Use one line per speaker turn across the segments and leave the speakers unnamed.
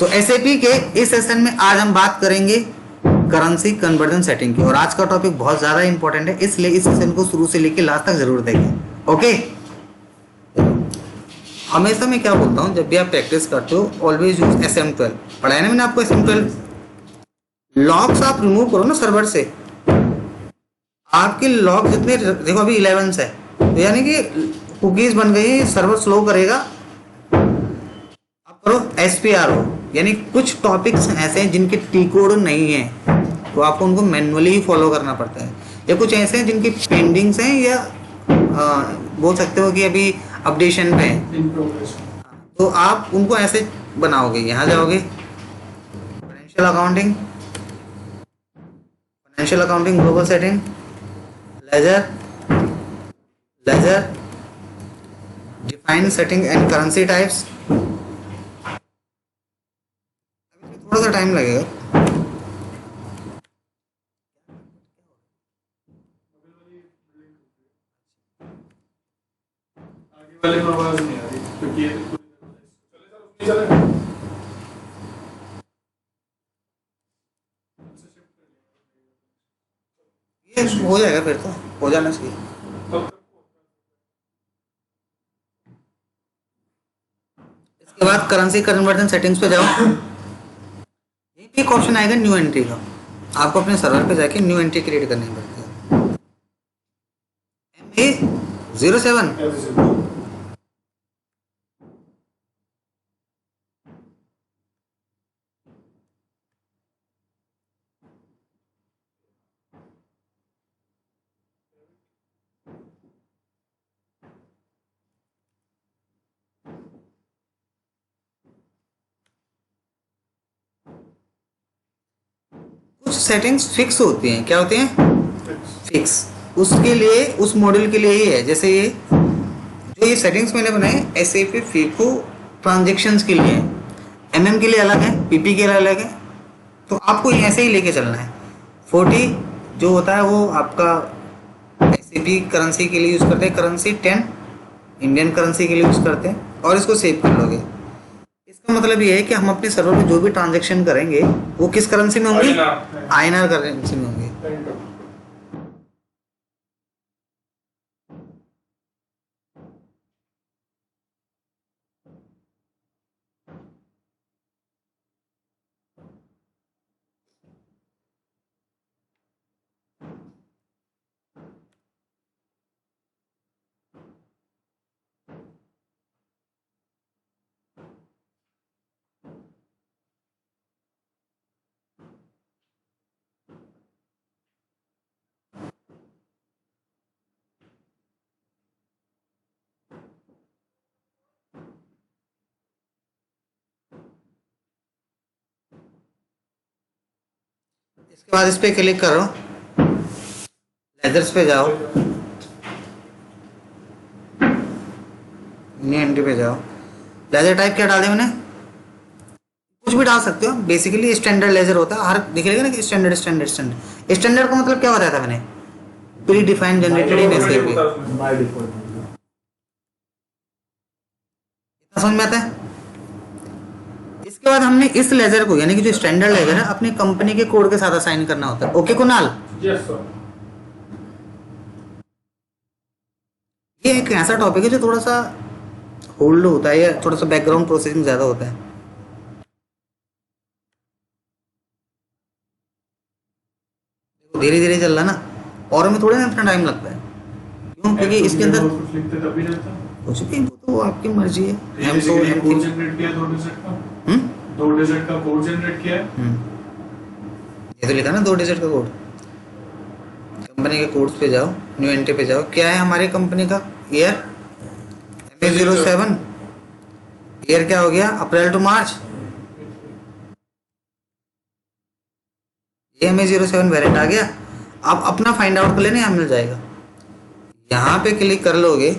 सो SAP के इस session में आज हम बात करेंगे करेंसी कन्वर्जन सेटिंग की, और आज का टॉपिक बहुत ज़्यादा इंपॉर्टेंट है, इसलिए इस सेशन को शुरू से लेकर लास्ट तक जरूर देखें। ओके, हमेशा मैं क्या बोलता हूँ, जब भी आप प्रैक्टिस करते हो ऑलवेज यूज SM12। पढ़ाया ना मैंने आपको SM12। लॉग्स आप रिमूव करो ना सर्वर से, आपके लॉग जितने, देखो अभी 11 है, तो यानी कि कुकीज बन गई, सर्वर स्लो करेगा। आप करो SPRO, यानी कुछ टॉपिक्स ऐसे हैं जिनके टी कोड नहीं है, तो आपको उनको मैन्युअली ही फॉलो करना पड़ता है, या कुछ ऐसे हैं जिनकी पेंडिंग्स हैं, या बोल सकते हो कि अभी अपडेशन पे है, तो आप उनको ऐसे बनाओगे। यहाँ जाओगे financial accounting global setting, ledger define setting and currency types. थोड़ा सा टाइम लगेगा।
वाले में आवाज नहीं आ रही क्योंकि
ये हो जाएगा, फिर तो हो जाना चाहिए। इसके बाद करेंसी कन्वर्जन सेटिंग्स पे जाओ, यहीं पे एक ऑप्शन आएगा न्यू एंट्री का। आपको अपने सर्वर पे जाके न्यू एंट्री क्रिएट करनी पड़ती है। MA07 कुछ सेटिंग्स फिक्स होती हैं। क्या होती हैं? फिक्स। उसके लिए, उस मॉडल के लिए ही है। जैसे ये सेटिंग्स मैंने बनाए SAP FICO ट्रांजेक्शंस के लिए, MM के लिए अलग है, PP के लिए अलग है, तो आपको ऐसे ही लेके चलना है। 40 जो होता है वो आपका SAP करेंसी के लिए यूज़ करते हैं, करेंसी 10 इंडियन करेंसी के लिए यूज़ करते हैं, और इसको सेव कर लोगे। इसका मतलब ये है कि हम अपने सर्वर में जो भी ट्रांजेक्शन करेंगे वो किस करेंसी में होंगी? INR करेंसी में होंगी। इसके बाद इस पे क्लिक करो, लेजर्स पे जाओ, न्यू एंट्री पे जाओ। लेजर टाइप क्या डाले मैंने? कुछ भी डाल सकते हो। बेसिकली स्टैंडर्ड लेजर होता है, हर दिखेगा ना कि स्टैंडर्ड स्टैंडर्ड स्टैंडर्ड। स्टैंडर्ड का मतलब क्या बताया था मैंने? Pre defined generated in SAP। इतना समझ में आता है? इसके बाद हमने इस लेजर को, यानी कि जो स्टैंडर्ड लेजर है, अपनी कंपनी के कोड के साथ असाइन करना होता है। ओके कुणाल?
Yes sir.
ये एक ऐसा टॉपिक है जो थोड़ा सा होल्ड होता है, या थोड़ा सा बैकग्राउंड प्रोसेसिंग ज्यादा होता है। धीरे धीरे चल रहा ना, और में थोड़ा ना इतना टाइम लगता है। क्यों? क्योंकि इसके अंदर
कुछ लिखते तभी रहता
कुछ भी, वो तो आपकी मर्जी है।
है। बेसिकली कोड जनरेट किया 2 डिजिट का, 2 डिजिट का कोड जनरेट किया है।
ये तो लिखा ना 2 डिजिट का कोड। कंपनी के कोड्स पे जाओ, न्यू एंट्री पे जाओ। क्या है हमारी कंपनी का ईयर? MA07। ईयर क्या हो गया? अप्रैल टू मार्च। ये MA07 वेरिएंट आ गया। आप अपना फाइंड आउट कर लेना, यहाँ मिल जाएगा। यहाँ पे क्लिक कर लोगे,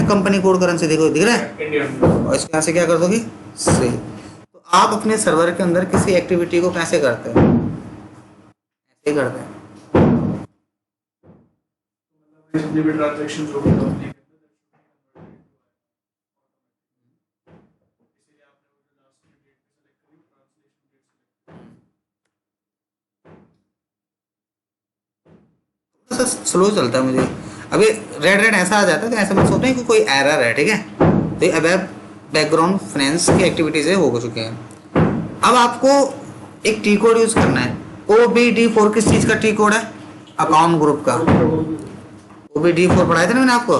कंपनी कोड करेंसी देखो, दिख रहा है
इंडियन।
और इसके यहाँ से क्या कर दोगे? सेव। तो आप अपने सर्वर के अंदर किसी एक्टिविटी को कैसे करते हैं? ऐसे करते हैं।
जितने भी ट्रांजैक्शंस होंगे कंपनी के अंदर
सा स्लो चलता है मुझे। अभी रेड रेड ऐसा आ जाता है तो ऐसा मैं सोचता हूँ कि कोई एरर है, ठीक है। तो ये अब बैकग्राउंड फाइनेंस की एक्टिविटीज़ है हो चुके हैं। अब आपको एक टी कोड यूज़ करना है। OBD4 किस चीज़ का टी कोड है? अकाउंट ग्रुप का। OBD4 पढ़ाए थे ना मैंने आपको।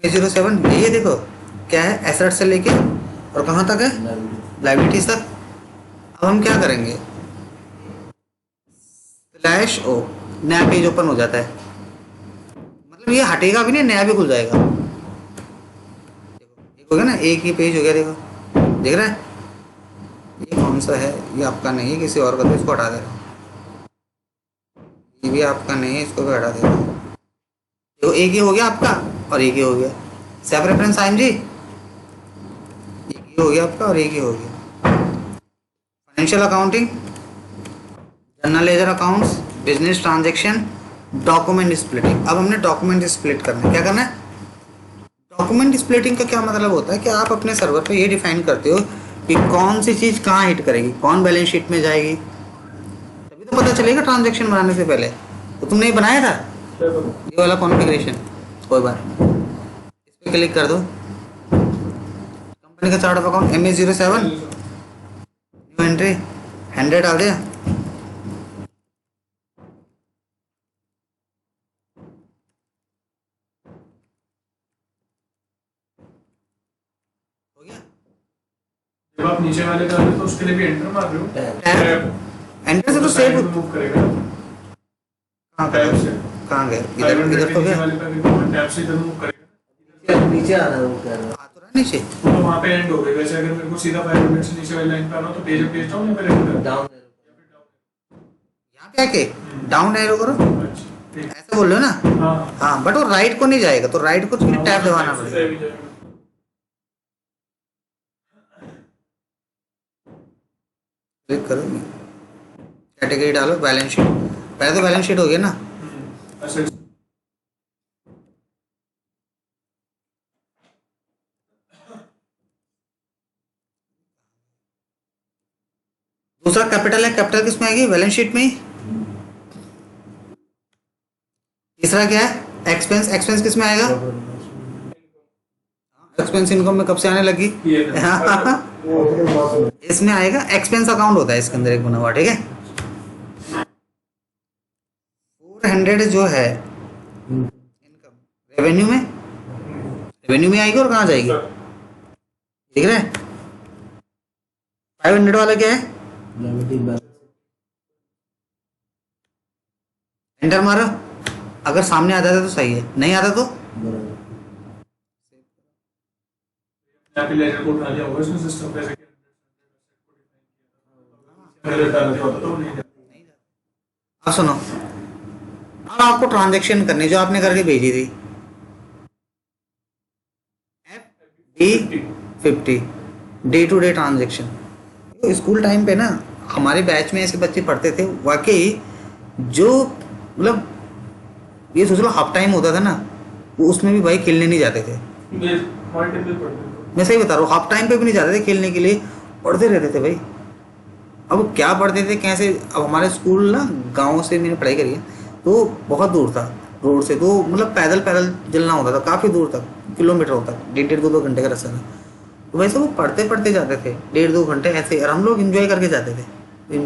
MA07 ये देखो क्या है, एसेट से लेके और कहाँ तक है, लाइबिलिटीज तक। अब हम क्या करेंगे, स्लैश ओ, नया पेज ओपन हो जाता है। मतलब ये हटेगा भी नहीं, नया भी खुल जाएगा। देखो एक हो गया ना, एक ही पेज हो गया, देखो देख रहा है। ये कौन सा है, ये आपका नहीं है, किसी और का, तो इसको हटा दे रहा हूँ। ये भी आपका नहीं है, इसको भी हटा दे रहा हूँ। देखो एक ही हो गया आपका और एक ही हो गया। सेफ रेफरेंस आईएम जी, एक ही हो गया आपका और एक ही हो गया। Financial accounting, general ledger accounts, business transaction, document splitting. अब हमने डॉक्यूमेंट स्प्लिट करना है। क्या करना है? डॉक्यूमेंट स्प्लिटिंग का क्या मतलब होता है कि आप अपने सर्वर पे ये डिफाइन करते हो कि कौन सी चीज़ कहाँ हिट करेगी, कौन बैलेंस शीट में जाएगी। तभी तो पता चलेगा ट्रांजैक्शन बनाने से पहले। तो तुमने ये बनाया था ये वाला कॉन्फ़िगरेशन, कोई बात नहीं। इस पर क्लिक कर दो, कंपनी का chart of account MA07, new entry 100 आ गया। हो गया।
जब आप नीचे वाले कर रहे हो तो उसके लिए भी एंटर मार रहे हो।
एंटर से तो सेव
मूव करेगा।
कहाँ
टैब से
कहाँ गए, इधर इधर तो गया,
टैब से इधर मूव करेगा।
नीचे आ रहा है वो, कह रहा है
आ तो रहा है नीचे।
तो वहाँ पे एंड हो गए। वैसे अगर मेरे को सीधा 500 से नीचे वाली लाइन पे आना हो तो पेज डाउन या फिर एंटर
डाउन
यहाँ पे आके डाउन एरो करो, ऐसे बोल रहे हो ना।
हाँ
हाँ बट वो राइट को नहीं जाएगा, तो राइट को तुम्हें टैब दबाना पड़ेगा। क्लिक करो, कैटेगरी डालो, बैलेंस शीट। पहले तो बैलेंस शीट हो गया ना। दूसरा कैपिटल है, कैपिटल किस में आएगी, बैलेंस शीट में ही। तीसरा क्या है, एक्सपेंस, एक्सपेंस किस में आएगा, एक्सपेंस इनकम में कब से आने लगी इसमें आएगा। एक्सपेंस अकाउंट होता है इसके अंदर एक बना हुआ, ठीक है। 400 जो है इनकम, रेवेन्यू में, रेवेन्यू में आएगी और कहाँ जाएगी, दिख रहा है। 500 वाला क्या है, एंटर मारो। अगर सामने आ जाता तो सही है, नहीं आता तो
यहाँ पे लेजर कोड डाल दिया होगा इसमें सिस्टम पे।
अब सुनो, अब आपको ट्रांजैक्शन करनी जो आपने करके भेजी थी, FD50 day to day transaction. तो स्कूल टाइम पे ना हमारे बैच में ऐसे बच्चे पढ़ते थे वाकई, जो मतलब ये सोच लो हाफ टाइम होता था ना, वो उसमें भी भाई खेलने नहीं जाते थे। मैं सही बता रहा हूँ, हाफ टाइम पे भी नहीं जाते थे खेलने के लिए, पढ़ते रहते थे भाई। अब क्या पढ़ते थे कैसे, अब हमारे स्कूल ना गाँव से मैंने पढ़ाई करी है, तो बहुत दूर था रोड से, तो मतलब पैदल पैदल चलना होता था काफ़ी दूर तक, किलोमीटर होता, 1.5-2 घंटे का रास्ता था। तो वैसे वो पढ़ते पढ़ते जाते थे 1.5-2 घंटे ऐसे, और हम लोग इन्जॉय करके जाते थे,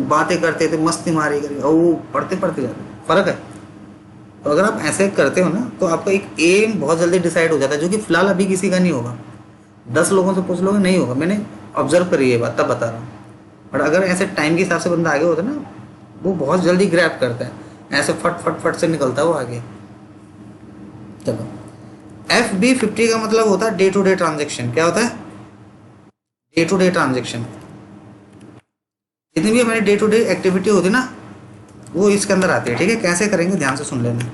बातें करते थे, मस्ती मारी करके, और वो पढ़ते पढ़ते जाते थे। फ़र्क है। तो अगर आप ऐसे करते हो ना तो आपका एक एम बहुत जल्दी डिसाइड हो जाता है, जो कि फिलहाल अभी किसी का नहीं होगा। 10 लोगों से पूछ लोगे नहीं होगा, मैंने ऑब्जर्व करी ये बात, तब बता रहा हूँ। बट अगर ऐसे टाइम के हिसाब से बंदा आगे होता है ना, वो बहुत जल्दी ग्रैब करता है, ऐसे फट फट फट से निकलता है वो आगे। चलो, FB50 का मतलब होता है डे टू डे ट्रांजेक्शन। क्या होता है, डे टू डे ट्रांजेक्शन। जितनी भी हमारी डे टू डे एक्टिविटी होती है ना, वो इसके अंदर आती है, ठीक है। कैसे करेंगे ध्यान से सुन लेना।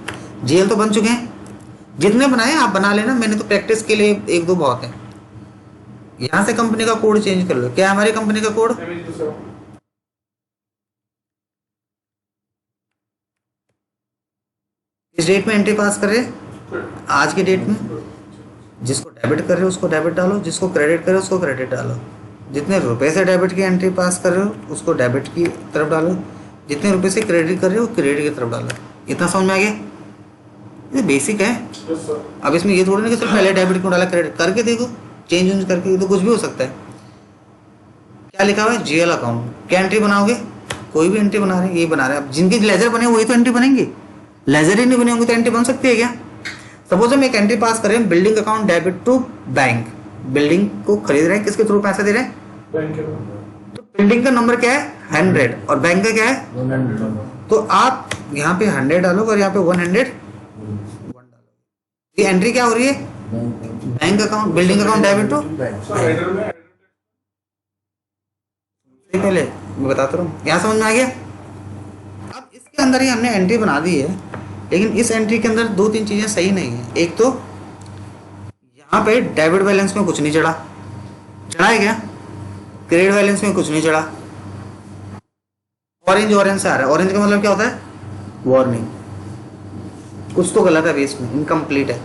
GL तो बन चुके हैं, जितने बनाए आप बना लेना, मैंने तो प्रैक्टिस के लिए 1-2 बहुत है। यहाँ से कंपनी का कोड चेंज कर लो। क्या है हमारी कंपनी का कोड, इस डेट में एंट्री पास कर रहे, आज की डेट में, जिसको डेबिट कर रहे हो उसको डेबिट डालो, जिसको क्रेडिट कर रहे हो उसको क्रेडिट डालो, जितने रुपए से डेबिट की एंट्री पास कर रहे हो उसको डेबिट की तरफ डालो, जितने रुपए से क्रेडिट कर रहे हो क्रेडिट की तरफ डालो। इतना समझ में आ गया? ये बेसिक है।
Yes sir.
अब इसमें ये थोड़ी ना कि सिर्फ पहले डेबिट क्यों डाला, क्रेडिट करके देखो, चेंज वेंज करके तो कुछ भी हो सकता है। क्या लिखा हुआ है? GL account. क्या एंट्री बनाओगे? कोई भी एंट्री बना रहे हैं, ये बना रहे हैं। अब जिनके लेजर बने वही तो एंट्री बनेंगे, लेजर ही नहीं बने होंगे तो एंट्री बन सकती है क्या? सपोज हम एक एंट्री पास करें, building account debit to bank, building को खरीद रहे हैं, किसके थ्रू पैसे दे रहे हैं?
बैंक के
तो बिल्डिंग का नंबर क्या है? 100 और बैंक का क्या है?
100।
तो आप यहाँ पे 100 डालो और यहाँ पे 101 डालो। ये एंट्री क्या हो रही है? Bank account, building account debit to
sir header में
पहले मैं बताता हूँ, यहाँ समझ में आ गया? अब इसके अंदर ही हमने एंट्री बना दी है, लेकिन इस एंट्री के अंदर दो तीन चीजें सही नहीं है। एक तो यहाँ पे डेबिट बैलेंस में कुछ नहीं चढ़ा, चढ़ा है क्या? क्रेडिट बैलेंस में कुछ नहीं चढ़ा, ऑरेंज ऑरेंज से आ रहा है। ऑरेंज का मतलब क्या होता है? वार्निंग, कुछ तो गलत है बेस में, इनकम्प्लीट है।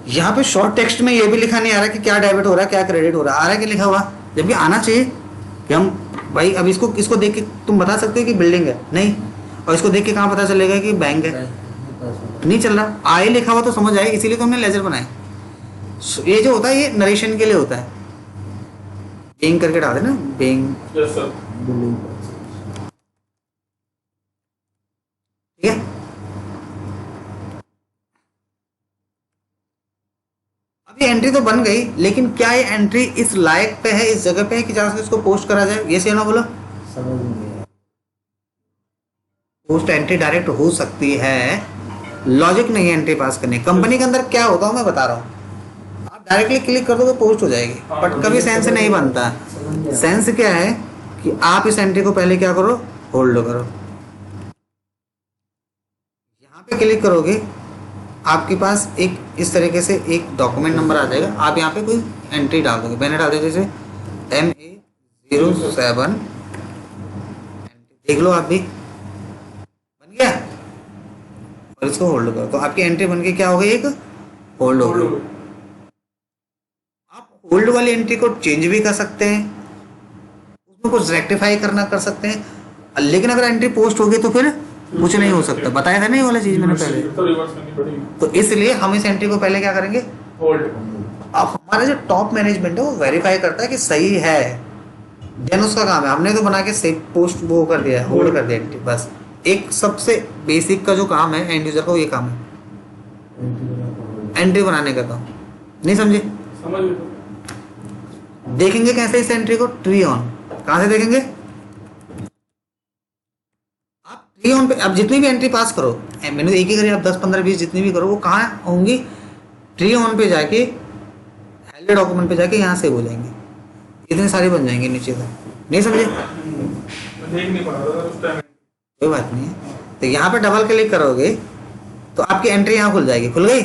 यहाँ पे शॉर्ट टेक्स्ट में ये भी लिखा नहीं आ रहा कि क्या डेबिट हो रहा है क्या क्रेडिट हो रहा है। आ रहा है कि लिखा हुआ? जबकि आना चाहिए कि हम भाई अब इसको देख के तुम बता सकते हो कि बिल्डिंग है, नहीं, और इसको देख के कहाँ पता चलेगा कि बैंक है? नहीं चल रहा। आए लिखा हुआ तो समझ आए, इसीलिए तो हमने लेजर बनाए। ये जो होता है ये नरेशन के लिए होता है। बेंग करके डाल देना, बेंग।
Yes sir.
ठीक है। अब ये एंट्री तो बन गई, लेकिन क्या ये एंट्री इस लायक पे है, इस जगह पे है कि जहां से इसको पोस्ट करा जाए? ये से ना बोलो। पोस्ट एंट्री डायरेक्ट हो सकती है, लॉजिक नहीं है एंट्री पास करने। कंपनी के अंदर क्या होता है मैं बता रहा हूँ, आप डायरेक्टली क्लिक कर दोगे पोस्ट हो जाएगी, बट कभी सेंस नहीं बनता। सेंस क्या है कि आप इस एंट्री को पहले क्या करो? होल्ड करो। यहाँ पे क्लिक करोगे, आपके पास एक इस तरीके से एक डॉक्यूमेंट नंबर आ जाएगा। आप यहाँ पे कोई एंट्री डाल दोगे, मैंने डाल दिया जैसे MA07, देख लो आप भी बन गया, और इसको होल्ड करो तो आपकी एंट्री बन के क्या हो गई? एक होल्ड हो गई। आप होल्ड वाली एंट्री को चेंज भी कर सकते हैं, उसमें कुछ रेक्टिफाई करना कर सकते हैं, लेकिन अगर एंट्री पोस्ट होगी तो फिर कुछ नहीं हो सकता। बताया था ना ये वाला चीज मैंने पहले।
तो रिवर्स करनी पड़ेगी।
तो इसलिए हम इस एंट्री को पहले क्या करेंगे?
होल्ड।
अब हमारा जो टॉप मैनेजमेंट है वो वेरीफाई करता है कि सही है, देन उसका काम है। हमने तो बना के सेव पोस्ट वो कर दिया है, होल्ड कर दिया एंट्री। बस एक सबसे बेसिक का जो काम है एंड यूजर का, वो ये काम है, एंट्री बनाने का काम। नहीं समझे?
समझ गए।
देखेंगे कैसे इस एंट्री को? Tree on. कहाँ से देखेंगे? आप ट्री ऑन पे अब जितनी भी एंट्री पास करो, मैंने तो एक ही करी, आप 10 15 20 जितनी भी करो वो कहाँ होंगी? ट्री ऑन पे जाके, हेल्ड डॉक्यूमेंट पे जाके यहाँ सेव हो जाएंगे, इतनी सारी बन जाएंगी नीचे तक। नहीं समझे?
देख नहीं पा रहा था उस टाइम।
कोई बात नहीं है। तो यहाँ पे डबल क्लिक करोगे तो आपकी एंट्री यहाँ खुल जाएगी। खुल गई?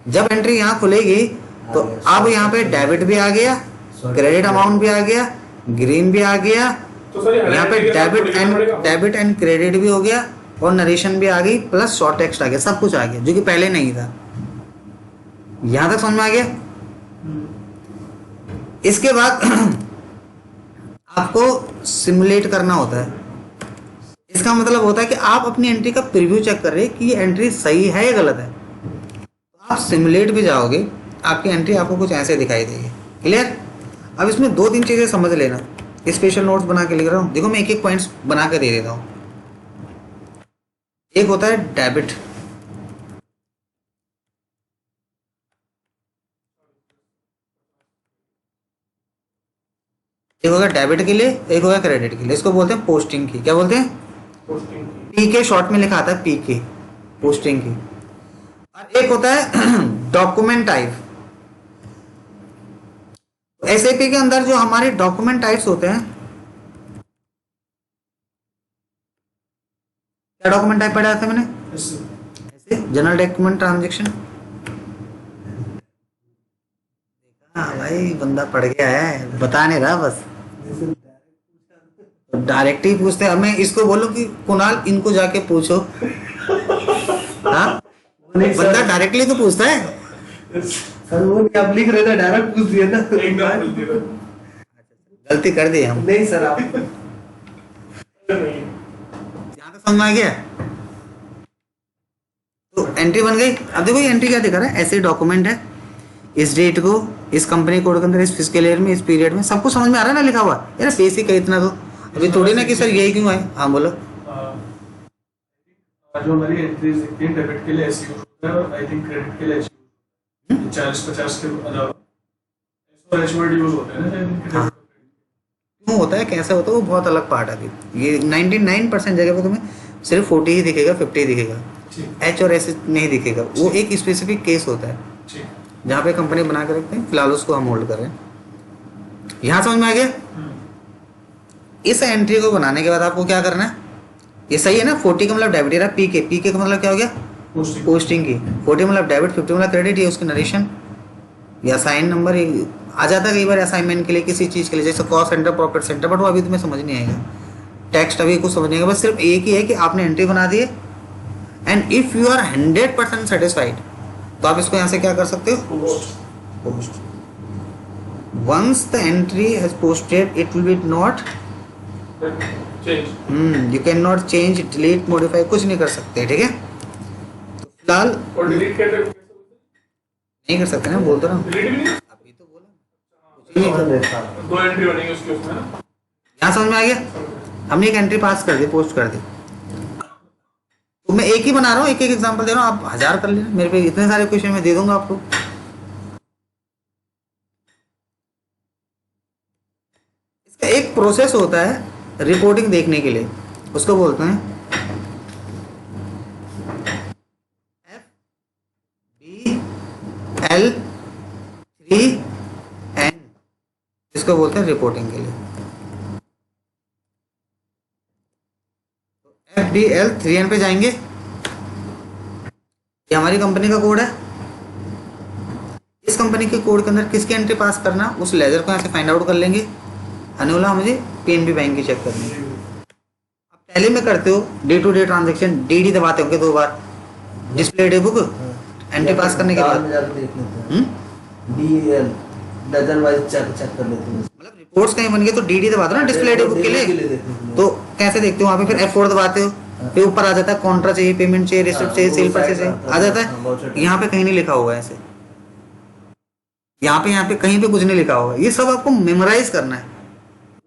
जब एंट्री यहाँ खुलेगी तो अब यहाँ पे डेबिट भी आ गया, क्रेडिट अमाउंट भी आ गया, ग्रीन भी आ गया,
तो सर
यहाँ पे डेबिट एंड क्रेडिट भी हो गया, और नरेशन भी आ गई, प्लस शॉर्ट टेक्स्ट आ गया, सब कुछ आ गया जो कि पहले नहीं था। यहाँ तक समझ में आ गया? इसके बाद आपको सिमुलेट करना होता है। इसका मतलब होता है कि आप अपनी एंट्री का प्रीव्यू चेक कर रहे हैं कि ये एंट्री सही है या गलत है। तो आप सिमुलेट पे जाओगे, आपकी एंट्री आपको कुछ ऐसे दिखाई देगी। क्लियर? अब इसमें 2-3 चीजें समझ लेना। स्पेशल नोट्स बना के लिख रहा हूँ, देखो मैं एक एक पॉइंट्स बना के दे देता हूँ। एक होता है डेबिट, एक होगा डेबिट के लिए, एक होगा क्रेडिट के लिए। इसको बोलते हैं पोस्टिंग की। क्या बोलते हैं?
पोस्टिंग की।
पीके शॉर्ट में लिखा आता है, पीके, पोस्टिंग की। और एक होता है डॉक्यूमेंट टाइप। एसएपी के अंदर जो हमारे डॉक्यूमेंट टाइप्स होते हैं, क्या डॉक्यूमेंट टाइप पढ़ा था मैंने? ऐसे जनरल डॉक्यूमेंट ट्रांजैक्शन। हाँ भाई बंदा पढ़ गया है, बता नहीं रहा बस। डायरेक्ट ही पूछते हैं। मैं इसको बोलूं कि कुणाल इनको जाके पूछो, हाँ बंदा डायरेक्टली तो पूछता है।
सर वो नहीं, आप लिख रहे थे, डायरेक्ट पूछ दिया ना।
एकदम गलती है।
गलती कर दी हम।
नहीं सर आप
नहीं
यहाँ तक समझ में आ गया? तो एंट्री बन गई। अब देखो ये एंट्री क्या दिखा रहा है, ऐसे डॉक्यूमेंट है, इस डेट को, इस कंपनी कोड के अंदर, इस फिजिकल ईयर में, इस पीरियड में, सबको समझ में आ रहा है ना लिखा हुआ? यार बेसिक है इतना तो। अभी थोड़ी ना कि सर यही क्यों आए। हाँ बोलो।
जो हमारी एंट्रीज दिखती है डेबिट के लिए ऐसी यूज होता है और आई थिंक क्रेडिट के लिए ऐसी यूज होता है। 40-50 के अलावा और एच वर्ड यूज होते हैं ना शायद।
हाँ। क्यों होता है, कैसे होता है, वो बहुत अलग पार्ट है। अभी ये 99% जगह पे तुम्हें सिर्फ 40 ही दिखेगा, 50 ही दिखेगा, एच और एस नहीं दिखेगा। वो एक स्पेसिफिक केस होता है जहाँ पे कंपनी बना के रखते हैं, फिलहाल उसको हम होल्ड कर रहे हैं। यहाँ समझ में आ गया? इस एंट्री को बनाने के बाद आपको क्या करना है, ये सही है ना? 40 का मतलब डेबिट, पी के का मतलब क्या हो गया? पोस्टिंग की। 40 मतलब डेबिट, 50 मतलब क्रेडिट, ये उसकी नरेशन या साइन नंबर आ जाता है कई बार असाइनमेंट के लिए, किसी चीज़ के लिए, जैसे cost centre, profit centre, but वो अभी तुम्हें समझ नहीं आएगा। टेक्स्ट अभी कुछ समझ नहीं आएगा, बस सिर्फ एक ही है कि आपने एंट्री बना दी है। And if you are 100% satisfied तो आप इसको यहाँ से क्या कर सकते हो? Post. Once the entry has posted it will be not you can not change, delete, modify, कुछ नहीं कर सकते। ठीक है, तो फिलहाल
और डिलीट कैसे
नहीं कर सकते ना, बोल तो रहा हूँ।
डिलीट भी नहीं,
अभी तो बोला
दो एंट्री बनेगी उसके उसमें ना।
यहाँ समझ में आ गया? हमने एक एंट्री पास कर दी, पोस्ट कर दी। तो मैं एक ही बना रहा हूँ, एक एक एग्जांपल दे रहा हूँ, आप 1000 कर लेना। मेरे पे इतने सारे क्वेश्चन मैं दे दूंगा आपको। इसका एक प्रोसेस होता है रिपोर्टिंग देखने के लिए, उसको बोलते हैं FBL3N, इसको बोलते हैं रिपोर्टिंग के लिए। FBL3N पे जाएंगे, ये हमारी कंपनी का कोड है। इस कंपनी के कोड के अंदर किसकी एंट्री पास करना, उस लेजर को यहाँ से फाइंड आउट कर लेंगे। अनुला मुझे पीएनबी बैंक की चेक करनी है। अब पहले में करते हो day to day transaction, DD दबाते होंगे 2 बार, display day book, entry pass करने के बाद
देख लेते हैं DL डजन वाइज चेक कर लेते हैं।
मतलब रिपोर्ट्स कहीं बन गए तो डीडी दबाते हो ना डिस्प्ले डे बुक के लिए। तो कैसे देखते हो, वहाँ पे फिर F4 दबाते हो, फिर ऊपर आ जाता है कॉन्ट्रा चाहिए, पेमेंट चाहिए, रिसिप्ट चाहिए, सेल परचेज चाहिए, आ जाता है। यहाँ पे कहीं नहीं लिखा हुआ है ऐसे, यहाँ पे कहीं पे कुछ नहीं लिखा हुआ है। ये सब आपको मेमोराइज करना है,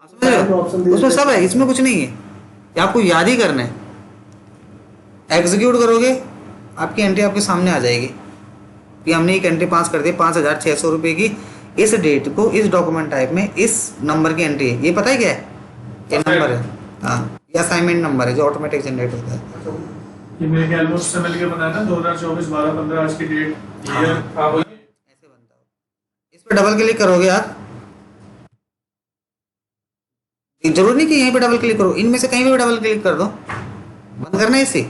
समझ रहे हो? उसमें सब है, इसमें कुछ नहीं है, ये आपको याद ही करना है। एग्जीक्यूट करोगे आपकी एंट्री आपके सामने आ जाएगी कि हमने एक एंट्री पास कर दी 5600 रुपये की, इस डेट को, इस डॉक्यूमेंट टाइप में, इस नंबर की एंट्री है। ये पता है क्या है? ये नंबर है, हाँ, ये असाइनमेंट नंबर है जो ऑटोमेटिक जनरेट होता है।
ये मेरे ख्याल में उससे मिलके बनाया ना 2024 12-15 आज की डेट।
हाँ।
ईयर हाँ बोलिए।
ऐसे बनता है। इस पर डबल क्लिक करोगे आप, जरूर नहीं कि यहीं पे डबल क्लिक करो, इनमें से कहीं पे भी डबल क्लिक कर दो, बंद करना है इसे।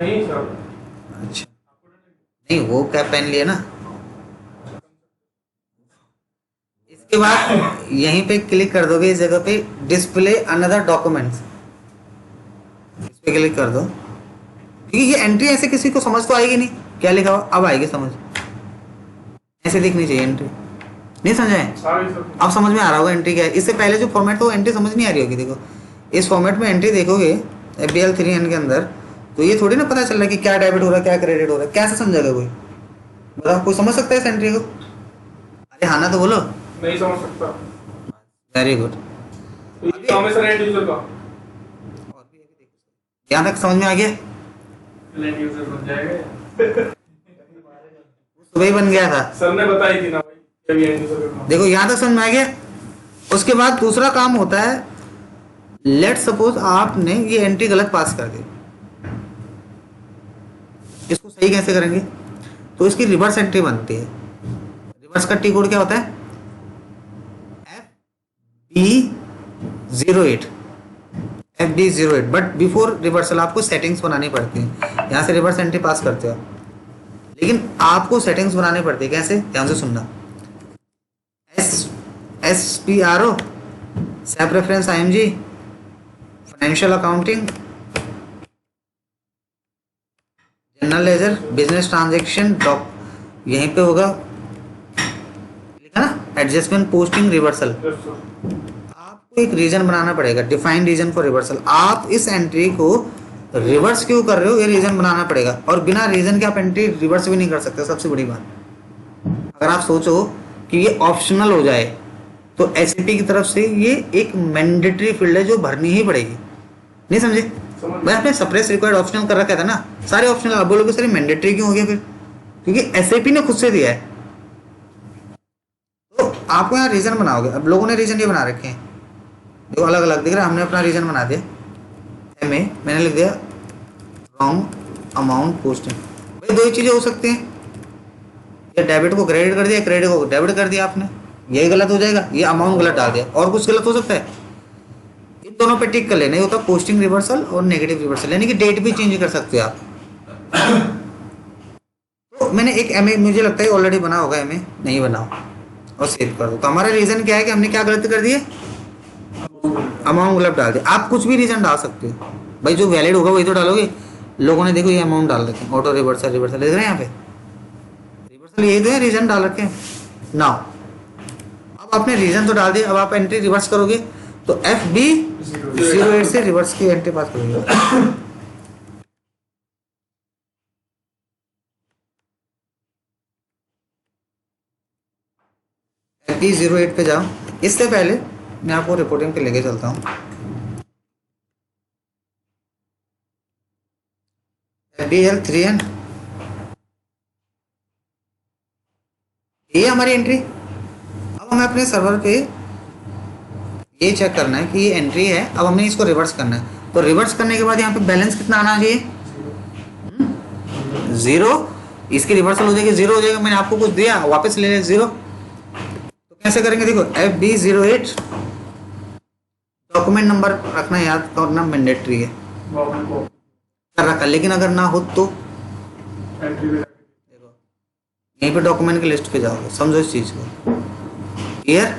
नहीं सर,
अच्छा नहीं, वो क्या पेन लिया ना। इसके बाद यहीं पे क्लिक कर दोगे, इस जगह पे डिस्प्ले अनदर डॉक्यूमेंट्स, इस पे क्लिक कर दो, क्योंकि ये एंट्री ऐसे किसी को समझ तो आएगी नहीं क्या लिखा हुआ, अब आएगी समझ। ऐसे दिखनी चाहिए एंट्री, नहीं समझाए? अब समझ में आ रहा होगा एंट्री क्या है। इससे पहले जो फॉर्मेट था वो एंट्री समझ नहीं आ रही होगी। देखो इस फॉर्मेट में एंट्री देखोगे FBL3N के अंदर, तो ये थोड़ी ना पता चल रहा है कि क्या डेबिट हो रहा है, क्या क्रेडिट हो रहा है, कैसे समझेगा कोई? बताओ, कोई समझ सकता है इस एंट्री को? अरे हाँ ना तो बोलो।
नहीं समझ सकता।
Very good.
Sir and user का
यहाँ तक समझ में आ गया?
एंड यूजर बन जाएगा।
सुबह ही बन गया था,
सर ने बताई थी ना भाई, अभी एंड यूजर का।
देखो यहाँ तक समझ में आ गया। उसके बाद दूसरा काम होता है, लेट सपोज आपने ये एंट्री गलत पास कर दी, इसको सही कैसे करेंगे? तो इसकी रिवर्स एंट्री बनती है। रिवर्स का टी कोड क्या होता है? FB08, FB08। But before reversal आपको सेटिंग्स बनानी पड़ती है। यहाँ से रिवर्स एंट्री पास करते हो, लेकिन आपको सेटिंग्स बनानी पड़ती है। कैसे? ध्यान से सुनना। SPRO, SAP reference IMG, financial accounting, general ledger, business transaction, यहीं पे होगा लिखा ना adjustment posting reversal.
Yes, sir.
आपको एक रीजन बनाना पड़ेगा, डिफाइन रीजन फॉर रिवर्सल। आप इस एंट्री को रिवर्स क्यों कर रहे हो ये रीजन बनाना पड़ेगा, और बिना रीजन के आप एंट्री रिवर्स भी नहीं कर सकते। सबसे बड़ी बात, अगर आप सोचो कि ये ऑप्शनल हो जाए तो एसएपी की तरफ से ये एक मैंडेटरी फील्ड है जो भरनी ही पड़ेगी। नहीं समझे? भाई आपने सप्रेस रिक्वायर्ड ऑप्शनल कर रखा था ना, सारे ऑप्शनल। आप बोलोगे सर मैंडेटरी क्यों हो गया फिर? क्योंकि एसएपी ने खुद से दिया है, तो आपको यहाँ रीजन बनाओगे। अब लोगों ने रीजन ये बना रखे हैं, देखो अलग अलग दिख रहा है। हमने अपना रीजन बना दिया एमए, मैंने लिख दिया रॉन्ग अमाउंट पोस्टिंग। भाई दो ही चीजें हो सकती हैं, या डेबिट को क्रेडिट कर दिया, क्रेडिट को डेबिट कर दिया आपने, यही गलत हो जाएगा, ये अमाउंट गलत डाल दिया, और कुछ गलत हो सकता है। इन दोनों पे टिक कर लेना, ये होता है पोस्टिंग रिवर्सल और नेगेटिव रिवर्सल, यानी कि डेट भी चेंज कर सकते हो आप। तो मैंने एक एमए, मुझे लगता है ऑलरेडी बना होगा, एमए नहीं बनाओ और सेव कर दो। तो हमारा रीजन क्या है कि हमने क्या गलती कर दी है, अमाउंट गलत डाल दिया। आप कुछ भी रीजन डाल सकते हो भाई, जो वैलिड होगा वही तो डालोगे। लोगों ने देखो ये अमाउंट डाल रखे हैं, ऑटो रिवर्सल रिवर्सल देख रहे हैं यहाँ पे, रिवर्सल यही तो है, रीजन डाल रखे हैं ना। अब आपने रीजन तो डाल दिया, अब आप एंट्री रिवर्स करोगे तो FB08 से रिवर्स की एंट्री पास करोगे। FB08 पे जाओ। इससे पहले मैं आपको रिपोर्टिंग पे लेके चलता हूँ। FBL3N, ये हमारी एंट्री। अब हमें अपने सर्वर पे ये चेक करना है कि ये एंट्री है, अब हमने इसको रिवर्स करना है। तो रिवर्स करने के बाद यहाँ पे बैलेंस कितना आना चाहिए, 0। इसकी रिवर्सल हो जाएगी, 0 हो जाएगा। मैंने आपको कुछ दिया, वापस ले ले 0। तो कैसे करेंगे, देखो FB08 डॉक्यूमेंट नंबर रखना याद करना मैंडेटरी है, कर रखा। लेकिन अगर ना हो तो देखो यहीं पे डॉक्यूमेंट की लिस्ट पे जाओगे, समझो इस चीज को। ईयर,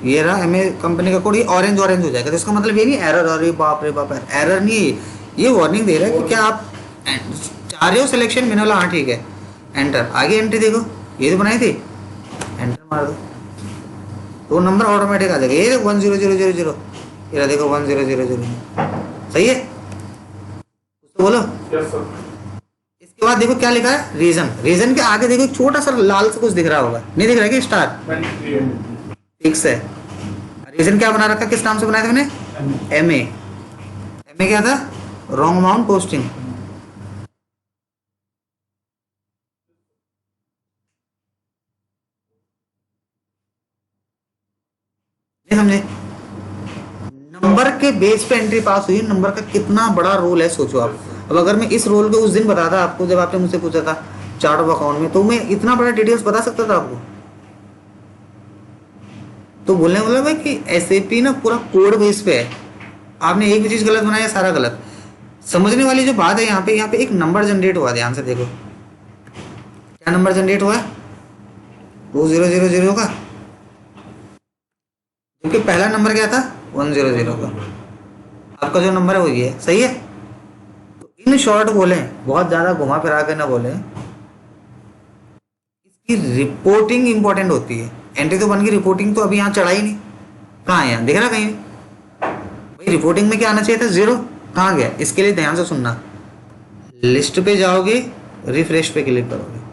ये रहा एमए कंपनी का कोड, ये ऑरेंज ऑरेंज हो जाएगा। तो इसका मतलब ये नहीं एरर, अरे बाप रे बाप, एरर नहीं है, ये वार्निंग दे रहा है कि क्या आप चाह रहे हो सिलेक्शन। मैंने बोला हाँ ठीक है, एंटर। आगे एंट्री देखो, ये तो बनाई थी, एंटर मार दो तो नंबर ऑटोमेटिक आ जाएगा। ये 10000, ये देखो 1000, सही है? तो बोलो इसके बाद देखो क्या लिखा है, रीजन। रीजन के आगे देखो एक छोटा सा लाल से कुछ दिख रहा होगा, नहीं दिख रहा है कि स्टार, फिक्स है। रीजन क्या बना रखा, किस नाम से बनाया था मैंने, एमए। एमए क्या था, रॉन्ग अमाउंट पोस्टिंग। नहीं समझे? नंबर के बेस पे एंट्री पास हुई, नंबर का कितना बड़ा रोल है सोचो आप। अब अगर मैं इस रोल को उस दिन बताता आपको, जब आपने मुझसे पूछा था चार्ट ऑफ अकाउंट में, तो मैं इतना बड़ा डिटेल्स बता सकता था आपको। तो बोलने वाला भाई कि एसएपी ना पूरा कोड बेस पे है, आपने एक भी चीज गलत बनाया, सारा गलत। समझने वाली जो बात है, यहाँ पे एक नंबर जनरेट हुआ, ध्यान से देखो क्या नंबर जनरेट हुआ है, 2000 का, क्योंकि पहला नंबर क्या था 100 का। आपका जो नंबर है वो ये है, सही है? तो इन शॉर्ट बोले, बहुत ज्यादा घुमा फिरा कर ना बोले, इसकी रिपोर्टिंग इंपॉर्टेंट होती है। एंट्री तो बन गई, रिपोर्टिंग तो अभी यहाँ चढ़ा ही नहीं, कहाँ है यहाँ, दिख रहा कहीं भाई? रिपोर्टिंग में क्या आना चाहिए था, 0, कहाँ गया? इसके लिए ध्यान से सुनना, लिस्ट पे जाओगे, रिफ्रेश पे क्लिक करोगे,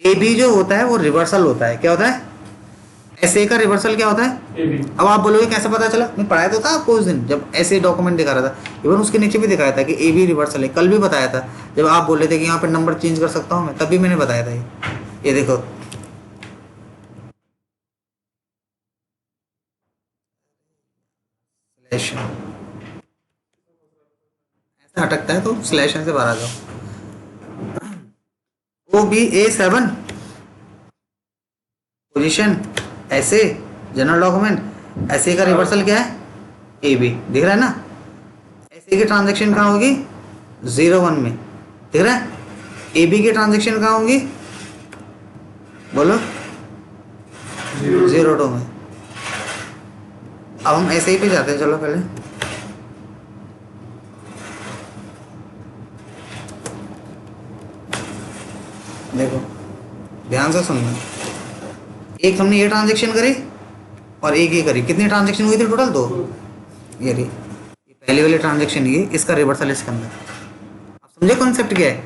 ए बी जो होता है वो रिवर्सल होता है। क्या होता है, ऐसे का रिवर्सल क्या होता है। अब आप बोलोगे कैसे पता चला, मैं पढ़ाया तो था आपको उस दिन जब ऐसे डॉक्यूमेंट दिखा रहा था, इवन उसके नीचे भी दिखाया था कि ए बी रिवर्सल है। कल भी बताया था जब आप बोल रहे थे कि यहाँ पे नंबर चेंज कर सकता हूँ मैं, तब भी मैंने बताया था। ये देखो स्लैश, ऐसा अटकता है तो स्लैश से बाहर आ जाओ। OBA7 पोजीशन, ऐसे जनरल डॉक्यूमेंट, ऐसे का रिवर्सल क्या है, AB, दिख रहा है ना? ऐसे की ट्रांजैक्शन कहाँ होगी, 01 में, दिख रहा है? AB की ट्रांजैक्शन कहाँ होगी, बोलो 02 में। अब हम ऐसे ही पे जाते हैं, चलो पहले ध्यान से सुनना। एक हमने ये ट्रांजेक्शन करी और एक ये करी, कितनी ट्रांजेक्शन हुई थी टोटल? 2। ये रही ये पहली वाली ट्रांजेक्शन, ये इसका रिवर्सल इसके अंदर। आप समझे कॉन्सेप्ट क्या है?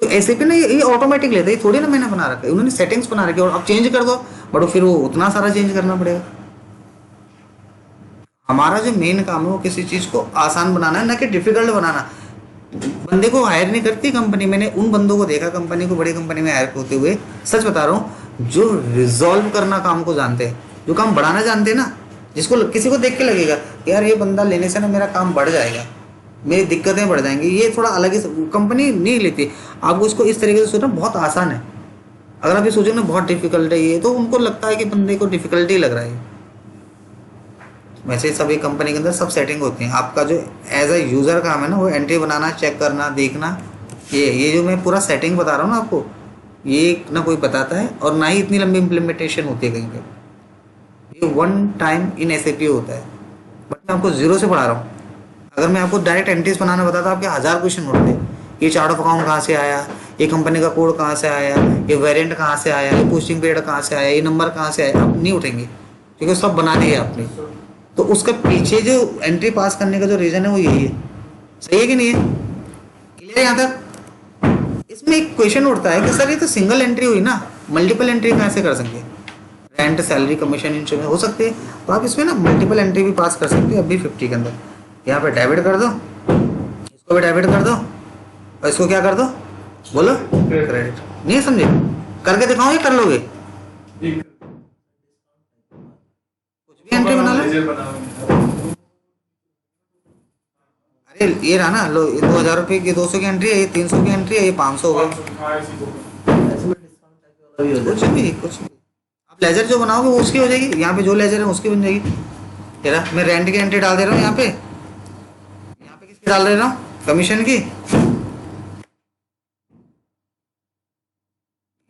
तो ऐसे पे ना ये ऑटोमेटिक लेता है, थोड़ी ना मैंने बना रखा है, उन्होंने सेटिंग्स बना रखी है। और अब चेंज कर दो बट फिर वो उतना सारा चेंज करना पड़ेगा। हमारा जो मेन काम है वो किसी चीज़ को आसान बनाना है, ना कि डिफिकल्ट बनाना। बंदे को हायर नहीं करती कंपनी। मैंने उन बंदों को देखा कंपनी को, बड़ी कंपनी में हायर होते हुए, सच बता रहा हूँ, जो रिजॉल्व करना काम को जानते हैं, जो काम बढ़ाना जानते हैं ना, जिसको किसी को देख के लगेगा यार ये बंदा लेने से ना मेरा काम बढ़ जाएगा, मेरी दिक्कतें बढ़ जाएंगी, ये थोड़ा अलग ही कंपनी नहीं लेती। आपको इसको इस तरीके से सोचना बहुत आसान है। अगर आप ये सोचो ना बहुत डिफिकल्ट है ये, तो उनको लगता है कि बंदे को डिफिकल्टी लग रहा है। वैसे सभी कंपनी के अंदर सब सेटिंग होती हैं। आपका जो एज अ यूज़र काम है ना, वो एंट्री बनाना, चेक करना, देखना। ये जो मैं पूरा सेटिंग बता रहा हूँ ना आपको, ये ना कोई बताता है और ना ही इतनी लंबी इम्प्लीमेंटेशन होती है कहीं पे। ये वन टाइम इन एसएपी होता है। बट मैं आपको जीरो से पढ़ा रहा हूँ। अगर मैं आपको डायरेक्ट एंट्रीज बनाना बताता, आपके 1000 क्वेश्चन उठते। ये चार्ट ऑफ अकाउंट कहाँ से आया, ये कंपनी का कोड कहाँ से आया, ये वेरिएंट कहाँ से आया, ये पोस्टिंग पीरियड कहाँ से आया, ये नंबर कहाँ से आया, अब नहीं उठेंगे क्योंकि सब बना दिया आपने। तो उसका पीछे जो एंट्री पास करने का जो रीज़न है वो यही है। सही है कि नहीं है? क्लियर है यहाँ तक? इसमें एक क्वेश्चन उठता है कि सर ये तो सिंगल एंट्री हुई ना, मल्टीपल एंट्री कैसे कर सकेंगे? रेंट, सैलरी, कमीशन, इंश्योरेंस हो सकती है, तो आप इसमें ना मल्टीपल एंट्री भी पास कर सकते हैं। अभी 50 के अंदर यहाँ पे डेबिट कर दो, इसको भी डेबिट कर दो और इसको क्या कर दो, बोलो क्रेडिट। नहीं समझे? करके दिखाओ, ये कर लोगे? कुछ भी एंट्री बना लो। अरे ये रहा ना, लो 2000 रुपये की 200 की एंट्री है, ये 300 की एंट्री है, ये 500 हो गई। कुछ भी आप लेजर जो बनाओगे वो उसकी हो जाएगी। यहाँ पे जो लेजर है उसकी बन जाएगी। तेरा मैं रेंट की एंट्री डाल दे रहा हूँ यहाँ पे किसकी डाल दे रहा हूँ? कमीशन की।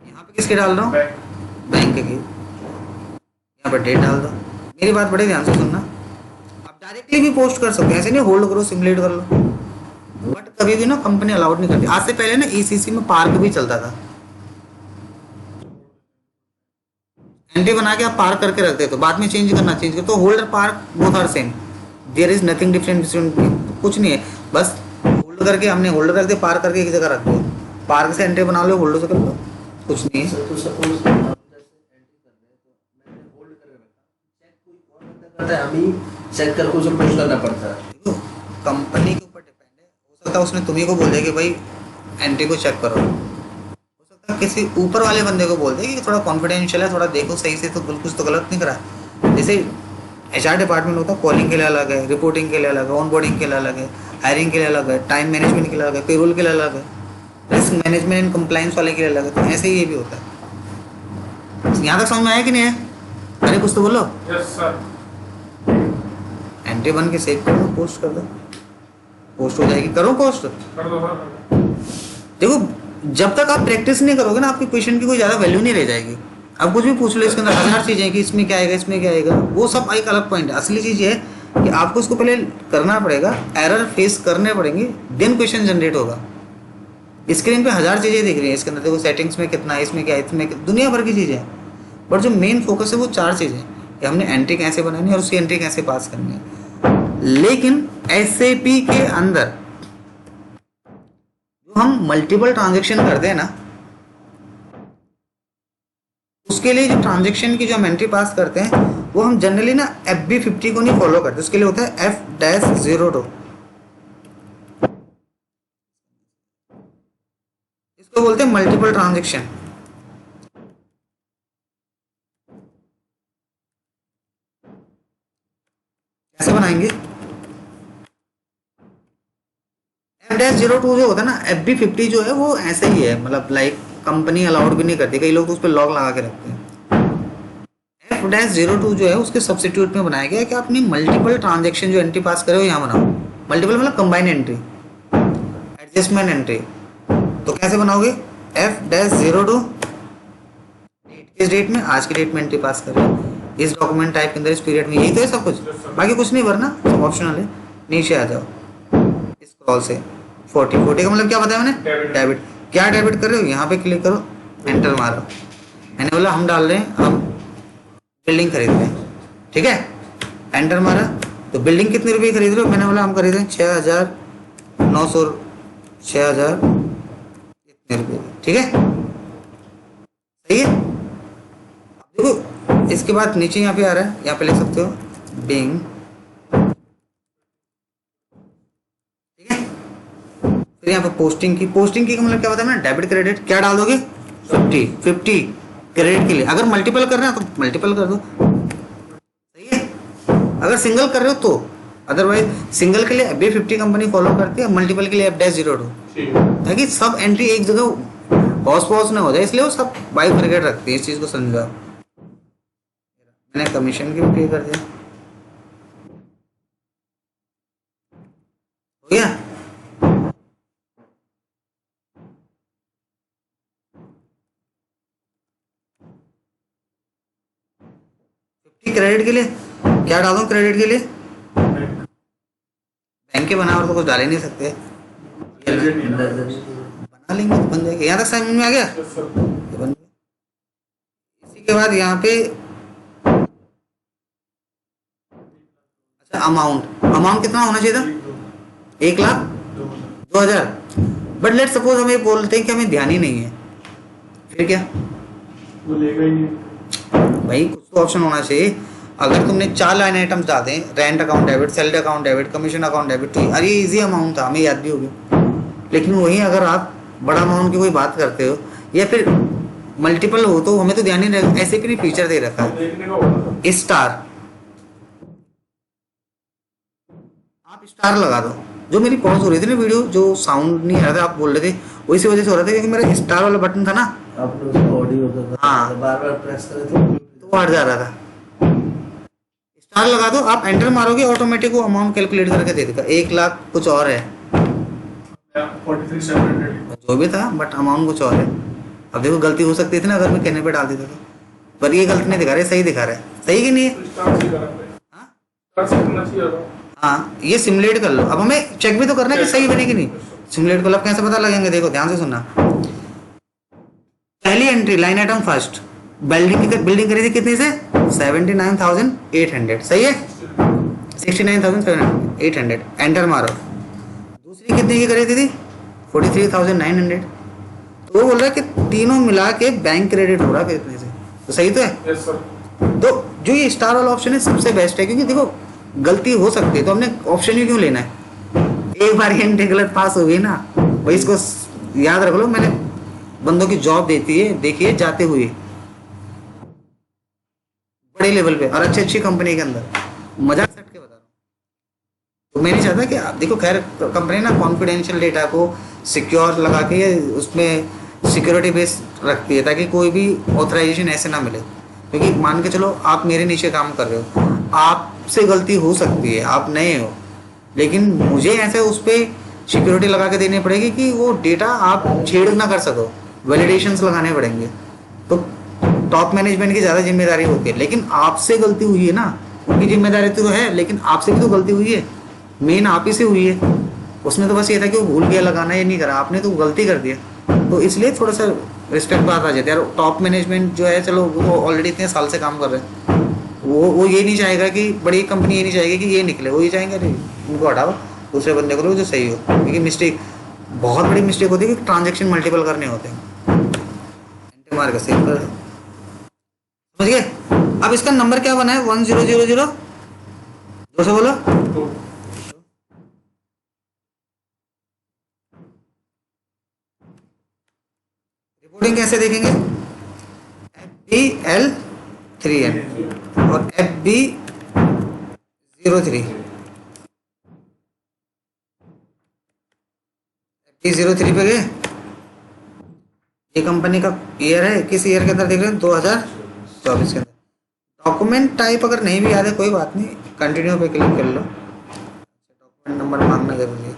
यहाँ पे किसकी डाल रहा हूँ? बैंक की। यहाँ पर डेट डाल दो। मेरी बात बड़े ध्यान से सुनना। आप डायरेक्टली भी पोस्ट कर सकते हैं, ऐसे नहीं होल्ड करो, सिमुलेट कर लो। बट कभी भी ना कंपनी अलाउड नहीं करती। आज से पहले ना ईसीसी में पार्क भी चलता था। एंट्री बना के आप पार्क करके रखते तो बाद में चेंज कर तो holder park both are same, there is nothing different between. कुछ नहीं है, बस होल्ड करके हमने होल्डर रख दिया, पार्क करके एक जगह रख दिया। पार्क से एंट्री बना लो, होल्डर से कर लो, कुछ नहीं है।
तो सपोज एंट्री कर रहे हैं तो मैंने होल्ड करके रखा, चेक कोई और बंदा करता है, हम ही चेक करके उसे पोस्ट करना पड़ता है।
देखो कंपनी के ऊपर डिपेंड है। हो सकता है उसने तुम्ही को बोल दिया कि भाई एंट्री को चेक करो, हो सकता है किसी ऊपर वाले बंदे को बोल दे कि थोड़ा कॉन्फिडेंशियल है, थोड़ा देखो सही से, तो कुछ तो गलत नहीं करा। जैसे HR डिपार्टमेंट होता है, कॉलिंग के लिए अलग है, रिपोर्टिंग के लिए अलग है, ऑनबोर्डिंग के लिए अलग है, हायरिंग के लिए अलग है, टाइम मैनेजमेंट के लिए अलग है, पेरोल के लिए अलग है, रिस्क मैनेजमेंट एंड कंप्लाइंस वाले के लिए अलग है। तो ऐसे ही ये भी होता है। यहाँ तक समझ में आया कि नहीं है? अरे कुछ तो बोलो।
Yes sir.
एंट्री बन के सेव कर दो, पोस्ट कर दो, पोस्ट हो जाएगी। करो पोस्ट,
कर दो सर।
देखो जब तक आप प्रैक्टिस नहीं करोगे ना, आपकी क्वेश्चन की कोई ज़्यादा वैल्यू नहीं रह जाएगी। अब कुछ भी पूछ लो, इसके अंदर 1000 चीज़ें कि इसमें क्या आएगा, इसमें क्या आएगा, वो सब एक अलग पॉइंट है। असली चीज़ ये है कि आपको इसको पहले करना पड़ेगा, एरर फेस करने पड़ेंगे, देन क्वेश्चन जनरेट होगा। स्क्रीन पे 1000 चीज़ें दिख रही हैं, इसके अंदर देखो सेटिंग्स में कितना है, इसमें क्या है, इसमें दुनिया भर की चीज़ें हैं। बट जो मेन फोकस है वो 4 चीज़ें कि हमने एंट्री कैसे बनानी है और उसकी एंट्री कैसे पास करनी है। लेकिन SAP के अंदर जो हम मल्टीपल ट्रांजेक्शन करते हैं ना, उसके लिए जो ट्रांजेक्शन की जो हम एंट्री पास करते हैं वो हम जनरली ना FB50 को नहीं फॉलो करते। उसके लिए होता है F-02। इसको बोलते हैं मल्टीपल ट्रांजेक्शन। कैसे बनाएंगे? F-02 जो होता है ना, FB50 जो है वो ऐसे ही है, मतलब लाइक कंपनी अलाउड भी नहीं करती, कई लोग तो उस पर लॉक लगा के रखते हैं। F-02 जो है उसके सब्स्टिट्यूट में बनाया गया है कि आपने मल्टीपल ट्रांजेक्शन जो एंट्री पास करे हो यहाँ बनाओ। मल्टीपल मतलब कंबाइन एंट्री, एडजस्टमेंट एंट्री। तो कैसे बनाओगे? F-02 इस डेट में, आज की डेट में एंट्री पास करें, इस डॉक्यूमेंट टाइप के अंदर, इस पीरियड में। यही तो है सब कुछ, बाकी कुछ नहीं भरना, ऑप्शनल है। नीचे आ जाओ स्क्रॉल से 40 का मतलब क्या बताया मैंने? डेबिट। क्या डेबिट कर रहे हो, यहाँ पे क्लिक करो, एंटर मारो। मैंने बोला हम डाल रहे हैं अब बिल्डिंग खरीद रहे हैं, ठीक है, एंटर मारा। तो बिल्डिंग कितने रुपए खरीद रहे हो, मैंने बोला हम खरीद रहे हैं 6,900, 6,000 इतने रुपये, ठीक है, सही है। देखो इसके बाद नीचे यहाँ पे आ रहा है, यहाँ पे लिख सकते हो बिंग, ठीक है। फिर यहाँ पे पोस्टिंग की का मतलब क्या होता है ना, डेबिट क्रेडिट क्या डाल दोगे, 50 क्रेडिट के लिए। अगर मल्टीपल कर रहे हो तो मल्टीपल कर दो, सही है। अगर सिंगल कर रहे हो तो, अदरवाइज सिंगल के लिए FB50 कंपनी फॉलो करती है, मल्टीपल के लिए F-02, ताकि सब एंट्री एक जगह पॉज ना हो जाए, इसलिए वो सब बाइफरकेट रखती है। इस चीज को समझाओ। मैंने कमीशन की भी पे कर दिया, हो गया। क्रेडिट के लिए क्या डालूं, क्रेडिट के लिए बैंक के बना और तो कुछ डाल ही नहीं सकते, बना लेंगे तो बन जाएगा। यहाँ तक समझ में आ गया, ये बन गया। इसी के बाद यहाँ पे अच्छा अमाउंट कितना होना चाहिए था, 1,02,000। बट लेट सपोज हमें बोलते हैं कि हमें ध्यान ही नहीं है, फिर क्या,
वो लेगा ही नहीं
भाई कुछ तो ऑप्शन होना चाहिए। अगर तुमने 4 लाइन आइटम्स डाल दें, rent account debit, sailed account debit, commission account debit, तो अरे इजी अमाउंट था, हमें याद भी हो गया। लेकिन वही अगर आप बड़ा अमाउंट की कोई बात करते हो या फिर मल्टीपल हो तो हमें तो ध्यान नहीं रखा। ऐसे भी फीचर दे रखा है
देखने का होगा।
स्टार, आप स्टार लगा दो। जो मेरी पॉज हो रही थी ना वीडियो, जो साउंड नहीं आ रहा था, आप बोल रहे थे, वही सी वजह से हो रहा था क्योंकि मेरा स्टार वाला बटन था ना,
आपने उसका ऑडियो होता था,
हाँ,
बार प्रेस करे तो
वो हट जा रहा था। स्टार लगा दो, आप एंटर मारोगे ऑटोमेटिक वो अमाउंट कैलकुलेट करके दे देगा। 1,00,000 कुछ और है
43,700
जो भी था, बट अमाउंट कुछ और है। अब देखो गलती हो सकती थी ना अगर मैं कहने पे डाल देता तो, पर ये गलती नहीं दिखा रहे, सही दिखा रहा है, सही कि नहीं है। हाँ ये सिमुलेट कर लो। अब हमें चेक भी तो करना है कि सही बने कि नहीं। सिमुलेट को अब कैसे पता लगेंगे, देखो ध्यान से सुनना। पहली entry line item first, building करी थी कितनी से, 79,800, सही है, 69,800, एंटर मारो। दूसरी कितने की करी थी 43,900। तो वो बोल रहा है कि तीनों मिला के बैंक क्रेडिट हो रहा है कितने से, तो सही तो है। तो जो ये स्टार वाला ऑप्शन है सबसे बेस्ट है, क्योंकि देखो गलती हो सकती है तो हमने ऑप्शन ही क्यों लेना है। एक बार एंट्री गलत पास हो गई ना भाई, इसको याद रख लो। मैंने बंदों की जॉब देती है, देखिए जाते हुए बड़े लेवल पे और अच्छी कंपनी के अंदर, मजाक सट के बता रहा हूँ। तो मैं नहीं चाहता कि आप देखो, खैर कंपनी ना कॉन्फिडेंशियल डेटा को सिक्योर लगा के उसमें सिक्योरिटी बेस रखती है ताकि कोई भी ऑथराइजेशन ऐसे ना मिले। क्योंकि मान के चलो आप मेरे नीचे काम कर रहे हो, आपसे गलती हो सकती है, आप नए हो, लेकिन मुझे ऐसे उस पर सिक्योरिटी लगा के देनी पड़ेगी कि वो डेटा आप छेड़ ना कर सको, वैलिडेशंस लगाने पड़ेंगे। तो टॉप मैनेजमेंट की ज़्यादा जिम्मेदारी होती है, लेकिन आपसे गलती हुई है ना, उनकी जिम्मेदारी तो है, लेकिन आपसे भी तो गलती हुई है, मेन आप ही से हुई है। उसने तो बस ये था कि वो भूल गया लगाना, ये नहीं करा, आपने तो गलती कर दिया। तो इसलिए थोड़ा सा रिस्पेक्ट बात आ जाती है यार। टॉप मैनेजमेंट जो है, चलो वो ऑलरेडी इतने साल से काम कर रहे हैं, वो ये नहीं चाहेगा कि बड़ी कंपनी ये नहीं चाहेगी कि ये निकले, वो ये चाहेंगे अरे उनको हटाओ, दूसरे बंदे को लो जो सही हो। क्योंकि मिस्टेक, बहुत बड़ी मिस्टेक होती है कि ट्रांजेक्शन मल्टीपल करने होते हैं। मार का सेव कर, समझ गए। अब इसका नंबर क्या बना है, 1000, दो से बोलो। रिपोर्टिंग कैसे देखेंगे, FBL3M और FB03, FB03 पे गए। ये कंपनी का ईयर है, किस ईयर के अंदर देख रहे हैं, 2024 के अंदर। डॉक्यूमेंट टाइप अगर नहीं भी याद है कोई बात नहीं, कंटिन्यू पे क्लिक कर लो। डॉक्यूमेंट नंबर मांगना जरूरी है,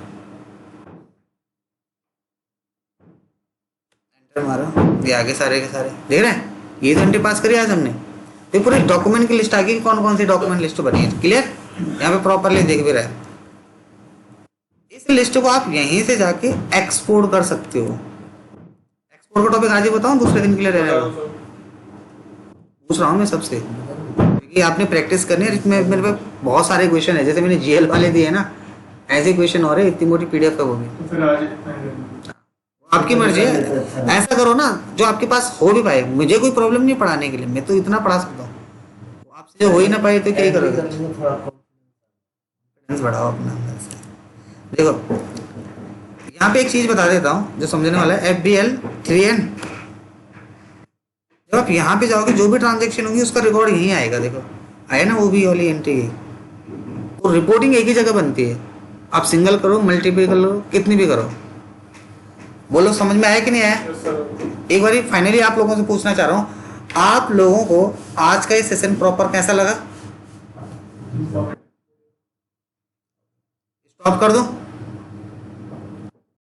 एंटर मारो। ये आगे सारे के सारे देख रहे हैं, ये तो एंट्री पास करी आज हमने। तो पूरी डॉक्यूमेंट की लिस्ट आ गई, कौन कौन सी डॉक्यूमेंट लिस्ट बनी है, क्लियर। यहाँ पे प्रॉपरली देख भी रहे हैं। इस लिस्ट को आप यहीं से जाके एक्सपोर्ट कर सकते हो, और का टॉपिक आज ही बताऊं, दूसरे दिन के लिए रहेगा?
बताओ सर।
पूछ रहा हूँ मैं सबसे, क्योंकि आपने प्रैक्टिस करनी है। इसमें मेरे पास बहुत सारे क्वेश्चन है, जैसे मैंने जीएल वाले दिए ना, ऐसे क्वेश्चन हो रहे, इतनी मोटी पीडीएफ है वो भी।
तो फिर आज इतना ही रहने दो।
आपकी मर्जी है, ऐसा करो ना जो आपके पास हो भी पाए। मुझे कोई प्रॉब्लम नहीं पढ़ाने के लिए, मैं तो इतना पढ़ा सकता हूँ। आपसे जो हो ही ना पाए तो क्या ही करोगे? कॉन्फिडेंस बढ़ाओ अपना अंदर से। देखो यहाँ पे एक चीज बता देता हूँ जो समझने वाला है, FBL 3N। जब आप यहाँ पे जाओगे, जो भी ट्रांजेक्शन होगी उसका रिकॉर्ड यहीं आएगा। देखो आया ना, वो भी वाली एंट्री। तो रिपोर्टिंग एक ही जगह बनती है, आप सिंगल करो, मल्टीपल करो, कितनी भी करो। बोलो समझ में आया कि नहीं आया?
Yes sir.
एक बार फाइनली आप लोगों से पूछना चाह रहा हूँ, आप लोगों को आज का ये सेशन प्रॉपर कैसा लगा? स्टॉप कर दो।